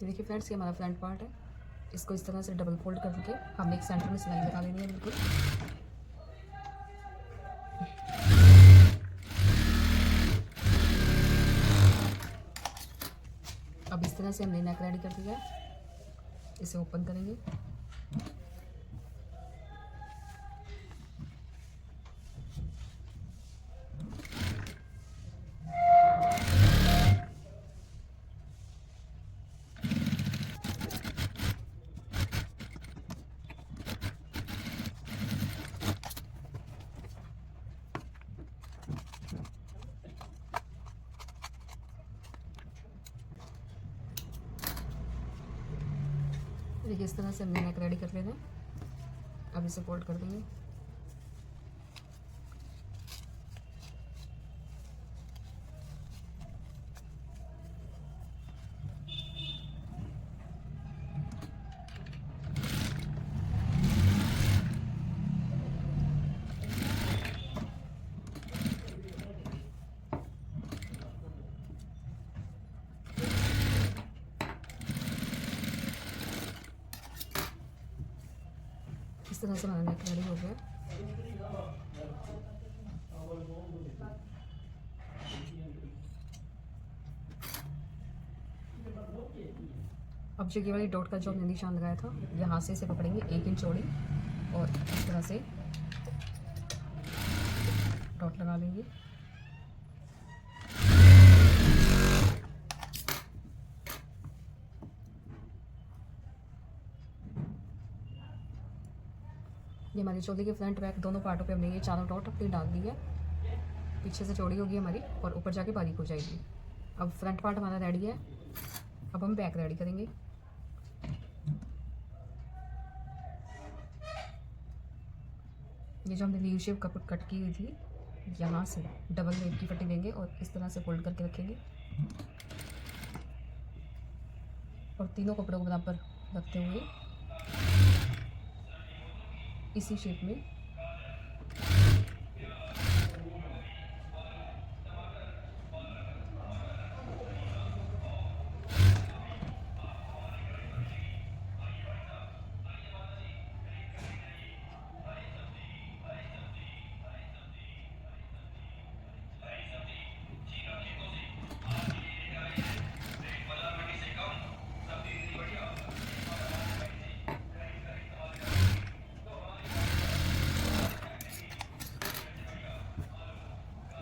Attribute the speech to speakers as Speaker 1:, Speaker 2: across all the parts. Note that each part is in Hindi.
Speaker 1: ये देखिए फ्रेंड्स, ये हमारा फ्रंट पार्ट है। इसको इस तरह से डबल फोल्ड करके हमने एक सेंटर में सिलाई लगा लेनी है बिल्कुल। अब इस तरह से हमने नेक रेडी कर दिया है। इसे ओपन करेंगे। देखिए इस तरह से हमने नेक रेडी कर लेना है। अब इसे फोल्ड कर देंगे। इस तरह से हमारा नेक रेडी हो गया। अब जो ये वाली डॉट का जो हमने निशान लगाया था, यहाँ से इसे पकड़ेंगे 1 इंच चौड़ी और इस तरह से डॉट लगा लेंगे। ये हमारी चोली के फ्रंट बैक दोनों पार्टों पे हमने ये चारों डॉट अपनी डाल दी है। पीछे से चौड़ी होगी हमारी और ऊपर जाके बारीक हो जाएगी। अब फ्रंट पार्ट हमारा रेडी है। अब हम बैक रेडी करेंगे। ये जो हमने लीव शेप कट की हुई थी, यहाँ से डबल लेप की पट्टी देंगे और इस तरह से फोल्ड करके रखेंगे और तीनों कपड़ों को बराबर रखते हुए इसी शेप में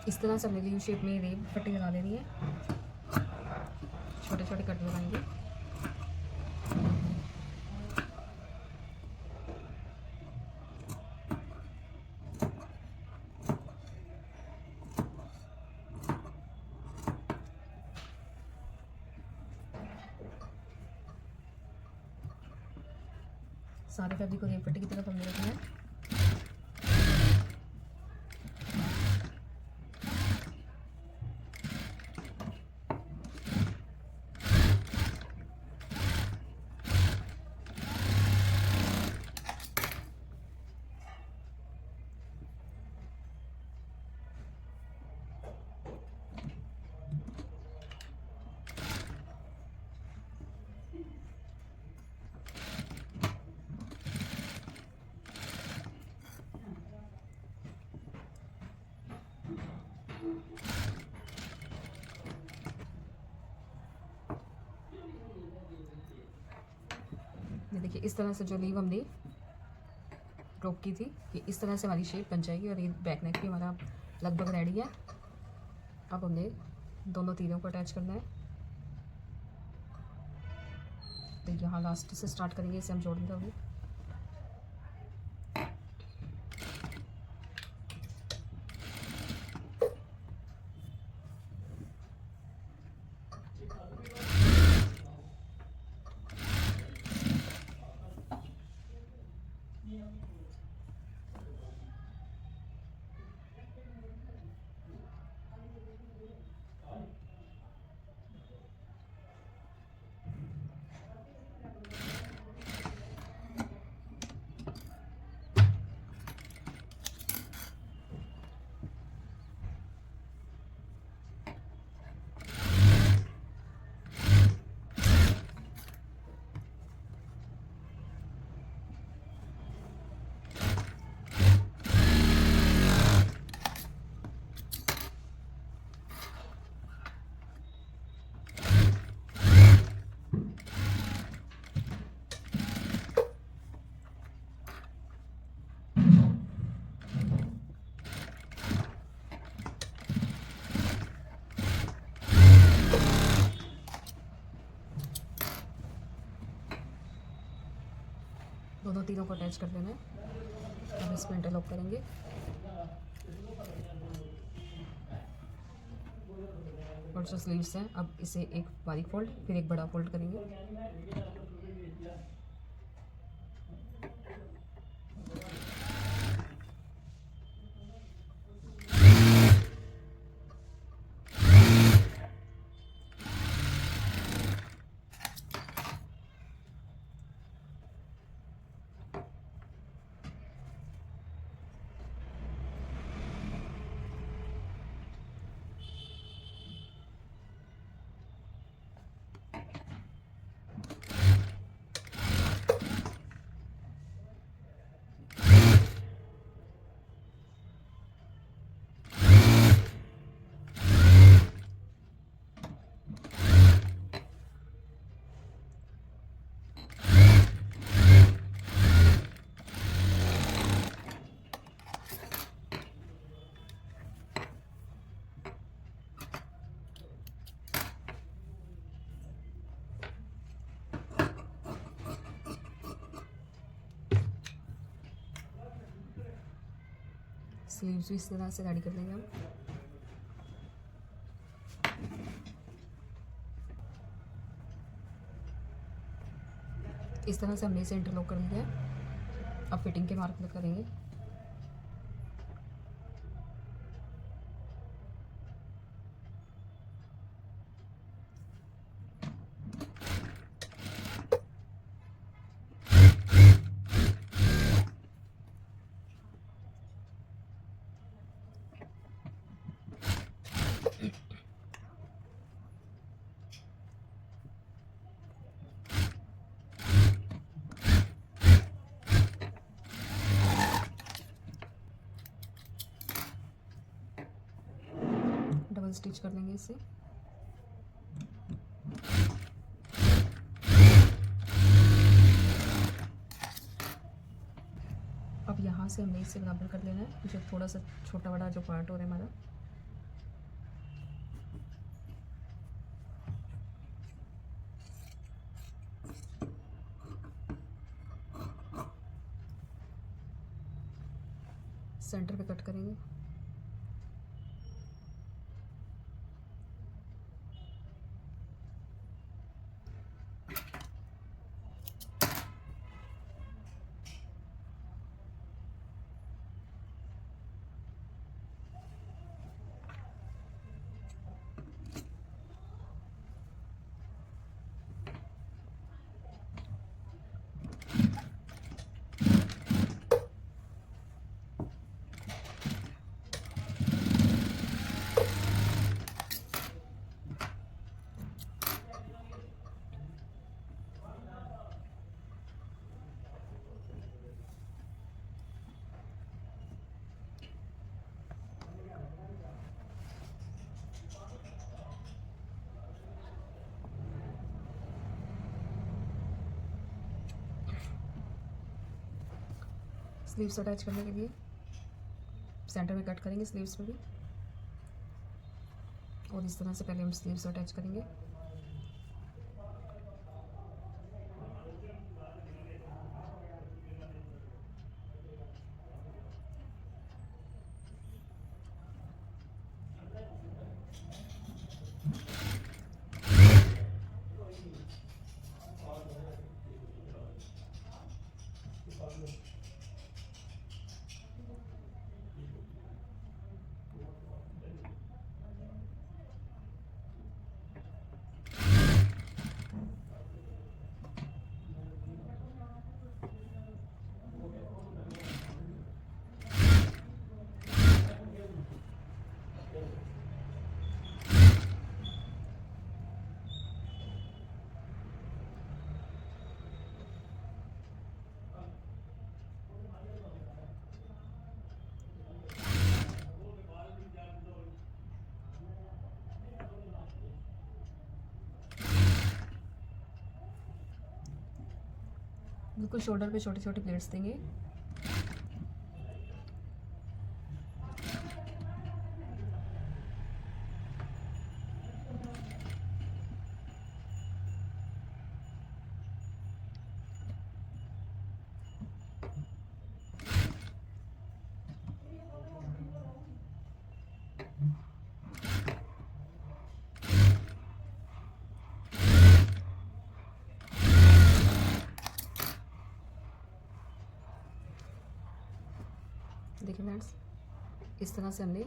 Speaker 1: इस तरह से हमने लीव शेप में रेब पट्टी लगा लेनी है। छोटे छोटे कट लगाएंगे। सारे फैब्रिक को रेब पट्टी की तरफ हमने रखना है। ये देखिए इस तरह से जो लीव हमने ड्रॉप की थी, ये इस तरह से हमारी शेप बन जाएगी और ये बैक नेक भी हमारा लगभग रेडी है। अब हमने दोनों तीरों को अटैच करना है। तो यहाँ लास्ट से स्टार्ट करेंगे, इसे हम जोड़ेंगे अभी। दोनों तीनों को अटैच कर देना है। अब इसको इंटरलॉक करेंगे। और जो स्लीव्स हैं अब इसे एक बारीक फोल्ड फिर एक बड़ा फोल्ड करेंगे। स्लीव्स भी इस तरह से रेडी कर लेंगे हम। इस तरह से हमने इसे इंटरलॉक कर लिया है। अब फिटिंग के मार्क करेंगे। डबल स्टिच कर लेंगे इसे। अब यहाँ से हमने इसे बराबर कर लेना है, जो थोड़ा सा छोटा बड़ा जो पार्ट हो रहा है हमारा। सेंटर पे कट करेंगे। स्लीव्स अटैच करने के लिए सेंटर में कट करेंगे स्लीव्स में भी, और इस तरह से पहले हम स्लीव्स अटैच करेंगे। बिल्कुल शोल्डर पे छोटे छोटे प्लेट्स देंगे। देखिए फ्रेंड्स, इस तरह से हमने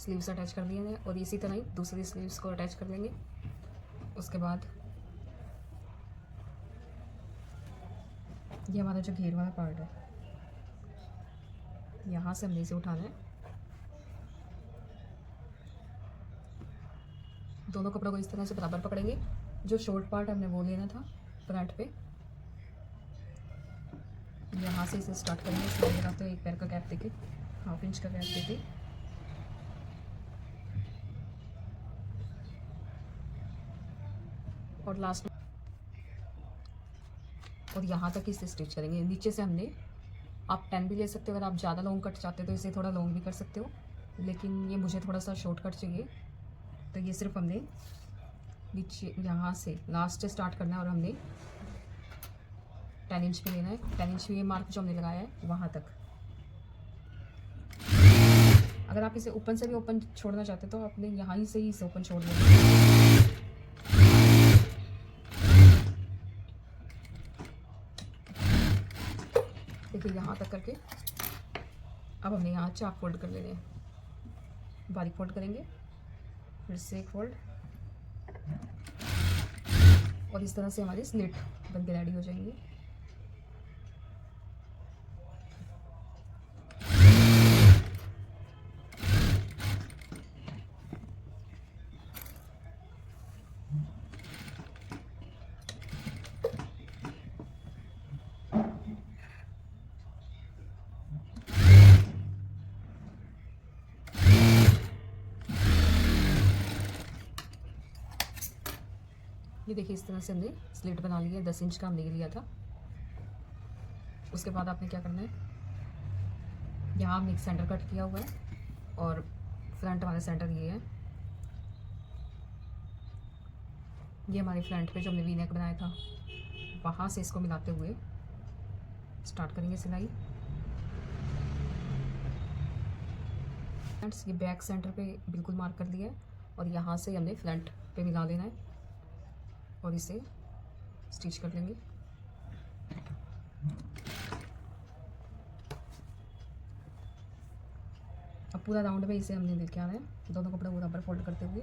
Speaker 1: स्लीव्स अटैच कर दिए हैं और इसी तरह ही दूसरी स्लीव्स को अटैच कर लेंगे। उसके बाद ये हमारा जो घेर वाला पार्ट है, यहाँ से हमने इसे उठाना है। दोनों कपड़ों को इस तरह से बराबर पकड़ेंगे। जो शॉर्ट पार्ट हमने वो लेना था फ्रंट पे, यहाँ से इसे स्टार्ट करेंगे। इसमें लगा तो एक पैर का गैप देके, 1/2 इंच का गैप देके और लास्ट और यहाँ तक इसे स्टिच करेंगे। नीचे से हमने, आप 10 भी ले सकते हो, अगर आप ज़्यादा लॉन्ग कट चाहते हो तो इसे थोड़ा लॉन्ग भी कर सकते हो, लेकिन ये मुझे थोड़ा सा शॉर्ट कट चाहिए, तो ये सिर्फ हमने नीचे यहाँ से लास्ट से स्टार्ट करना है और हमने 10 इंच पे लेना है। 10 इंच ये मार्क जो हमने लगाया है वहाँ तक। अगर आप इसे ओपन से भी ओपन छोड़ना चाहते हो तो आपने यहाँ ही से ही इसे ओपन छोड़ देना। देखिए यहाँ तक करके अब हमने यहाँ चाक फोल्ड कर लेने हैं। बारीक फोल्ड करेंगे, फिर से एक फोल्ड, और इस तरह से हमारी स्लिट बन के रेडी हो जाएंगी। ये देखिए इस तरह से हमने स्लिट बना ली है। 10 इंच का हमने ये लिया था। उसके बाद आपने क्या करना है, यहाँ हमने एक सेंटर कट किया हुआ है और फ्रंट वाला सेंटर ये है। ये हमारे फ्रंट पे जो हमने वी नेक बनाया था वहाँ से इसको मिलाते हुए स्टार्ट करेंगे सिलाई। फ्रेंड्स, ये बैक सेंटर पे बिल्कुल मार्क कर लिया है और यहाँ से हमने फ्रंट पे मिला देना है और इसे स्टिच कर लेंगे। अब पूरा राउंड में इसे हमने लेके आना है, दोनों कपड़े बराबर फोल्ड करते हुए।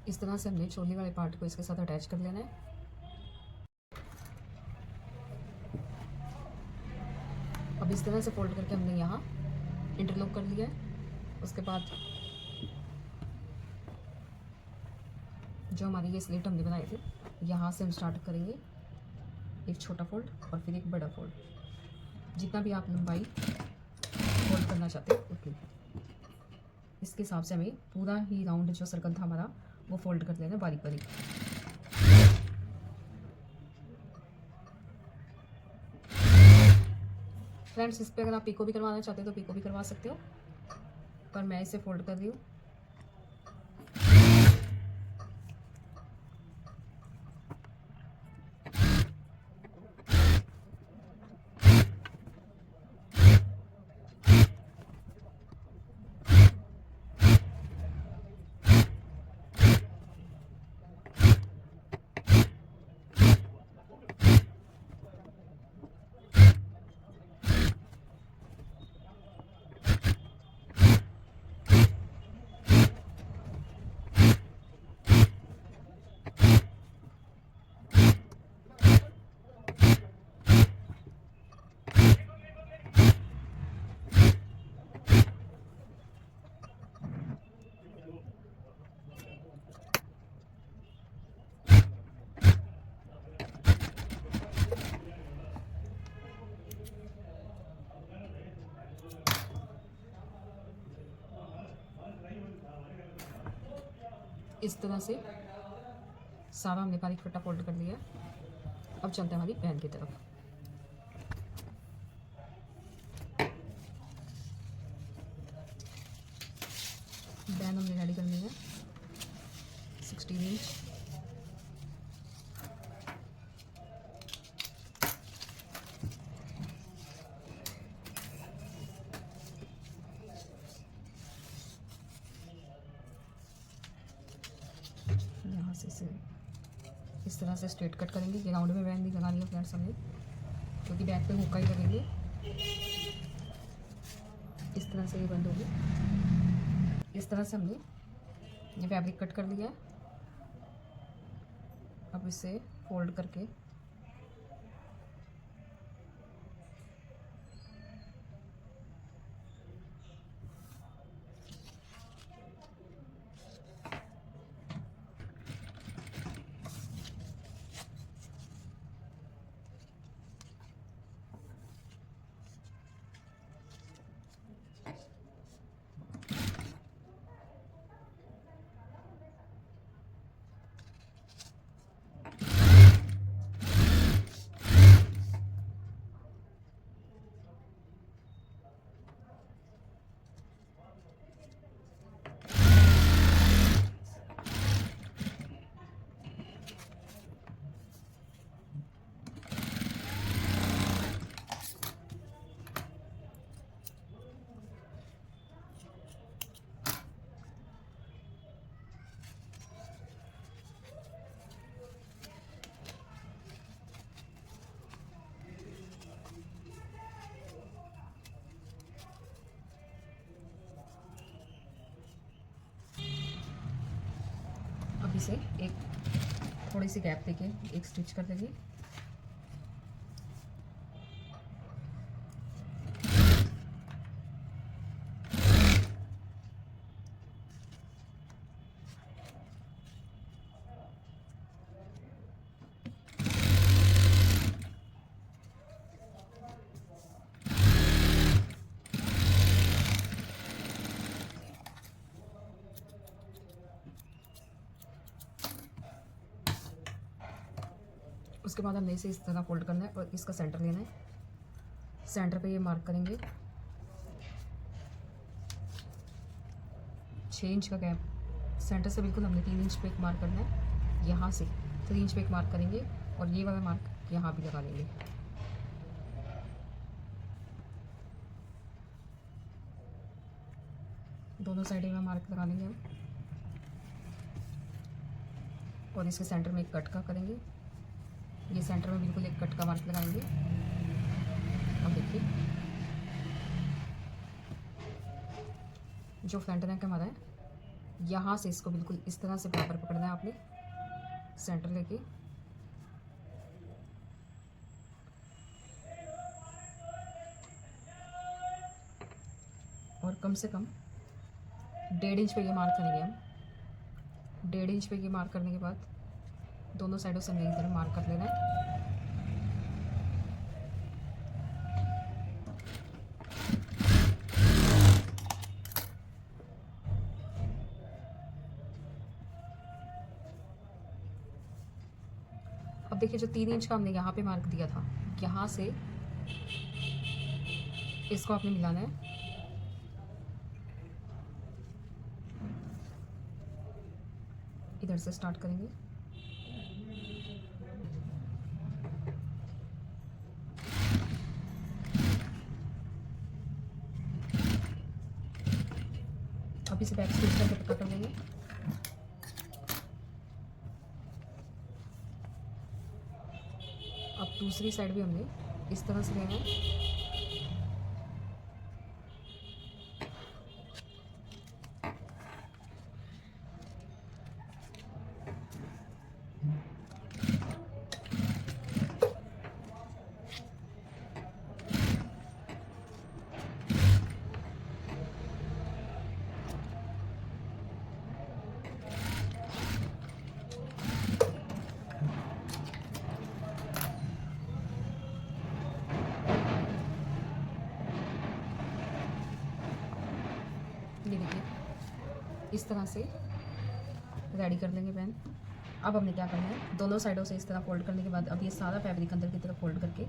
Speaker 1: इस तरह से हमने चोली वाले पार्ट को इसके साथ अटैच कर लेना है। अब इस तरह से फोल्ड करके हमने यहाँ इंटरलॉक कर लिया है। उसके बाद जो हमारी ये स्लिट हमने बनाए थे, यहाँ से हम स्टार्ट करेंगे एक छोटा फोल्ड और फिर एक बड़ा फोल्ड, जितना भी आप लंबाई फोल्ड करना चाहते हो उतनी। इसके हिसाब से हमें पूरा ही राउंड जो सर्कल था हमारा वो फोल्ड कर लेना बारीक बारीक। फ्रेंड्स, इस पे अगर आप पिको भी करवाना चाहते हो तो पिको भी करवा सकते हो, पर मैं इसे फोल्ड कर रही हूँ। इस तरह से सारा हमने बारीक इकट्ठा फोल्ड कर लिया। अब चलते हैं हमारी पैन की तरफ। पैन हमने रेडी करनी है 16 इंच। यहाँ से इसे इस तरह से स्ट्रेट कट करेंगे। ये राउंड में बैन नहीं लगानी है फ्रेंड्स हमने, क्योंकि बैक पे हुक्का ही लगेंगे। इस तरह से ये बंद होगी। इस तरह से हमने ये फैब्रिक कट कर लिया है। अब इसे फोल्ड करके इसे एक थोड़ी सी गैप देके एक स्टिच कर देंगे। उसके बाद हमने इसे इस तरह फोल्ड करना है और इसका सेंटर लेना है। सेंटर पे ये मार्क करेंगे 6 इंच का गैप। सेंटर से बिल्कुल हमने 3 इंच पे एक मार्क करना है। यहाँ से 3 इंच पे एक मार्क करेंगे और ये वाला मार्क यहाँ भी लगा लेंगे। दोनों साइड में मार्क लगा लेंगे हम और इसके सेंटर में एक कट का करेंगे। ये सेंटर में बिल्कुल एक कट का मार्क लगाएंगे। अब देखिए जो फ्रंट नेक हमारा है, यहाँ से इसको बिल्कुल इस तरह से बराबर पकड़ना है आपने, सेंटर लेके और कम से कम 1.5 इंच पे ये मार्क करेंगे हम। 1.5 इंच पे ये मार्क करने के बाद दोनों साइडों से हमें इधर मार्क कर लेना है। अब देखिए जो 3 इंच का हमने यहाँ पे मार्क दिया था, यहाँ से इसको आपने मिलाना है। इधर से स्टार्ट करेंगे। अब इसे बैक स्टिच करके पक्का कर लेंगे। अब दूसरी साइड भी हमने इस तरह से लेना है। ये देखिए इस तरह से रेडी कर लेंगे पैन। अब हमने क्या करना है, दोनों साइडों से इस तरह फोल्ड करने के बाद अब ये सारा फैब्रिक अंदर की तरफ फोल्ड करके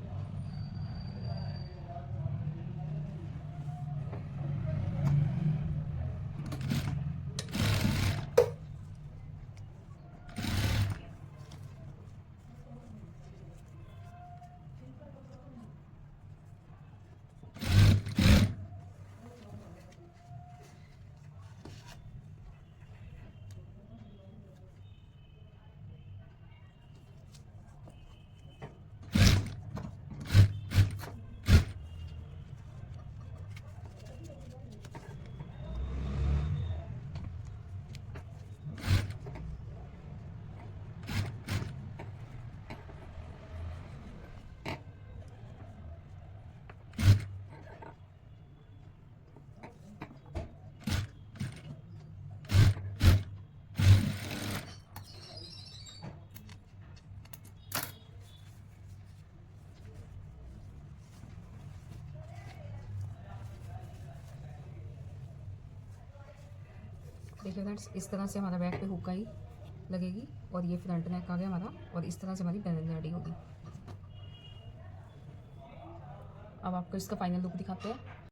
Speaker 1: देखिए फ्रेंड्स, इस तरह से हमारा बैक पे हुक आई लगेगी और ये फ्रंट नेक आ गया हमारा, और इस तरह से हमारी पैनल रेडी होगी। अब आपको इसका फाइनल लुक दिखाते हैं।